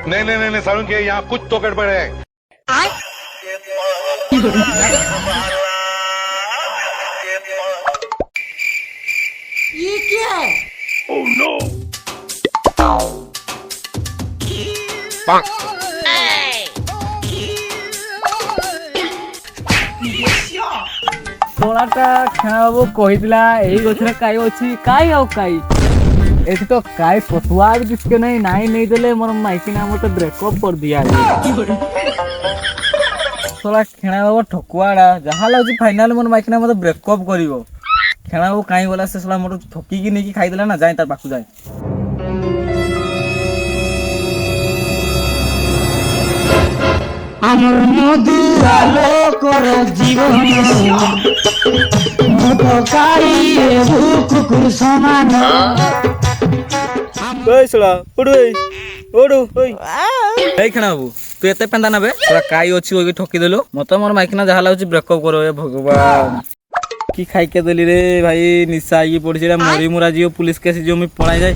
नहीं नहीं नहीं, नहीं सारुण के यहाँ कुछ तो गड़बड़ है। ये क्या है? Oh no! ତୋଳାଟା ଖେଳବୁ କହିଥିଲା ଏଇ ଗଛରେ କାଇ ଅଛି କାଇ ଆଉ କାଇ ଏଠି ତ କାଇ ପତୁଆ ବି ଦିଶକେ ନାହିଁ ନାଇଁ ନେଇଦେଲେ ମୋର ମାଇକିନା ମତେ ବ୍ରେକଅପ୍ କରିଦିଆ ତୋଳା ଖେଣାବାବୁ ଠକୁଆଟା ଯାହା ଲାଗୁଛି ଫାଇନାଲ ମୋର ମାଇକିନା ମତେ ବ୍ରେକଅପ୍ କରିବ ଖେଣାବାବୁ କାଇଁ ଗଲା ସେ ଶଳା ମୋର ଠକିକି ନେଇକି ଖାଇଦେଲା ନା ଯାଏ ତାର ପାଖକୁ ଯାଏ আমার মধুর আলোকর জীবন কাইয়ে কুকুর সমান ওই শଳା ওড়ু ওড়ু ওই এই ଖେଣାବାବୁ ତୁ ଏତେ ପେନ୍ଦା ନେବେ ଶଳା କାଇ ଅଛି ওই ଠକି ଦେଲୁ ମତେ ମୋର ମାଇକିନା ଯାହା ଲାଗୁଛି ବ୍ରେକଅପ୍ କର ଏ ଭଗବାନ কি খাইকে দেলি রে ভাই নিশা আইকি পড়ছে মরি মুরা জিও পুলিশ কেস জিও আমি পড়াই যাই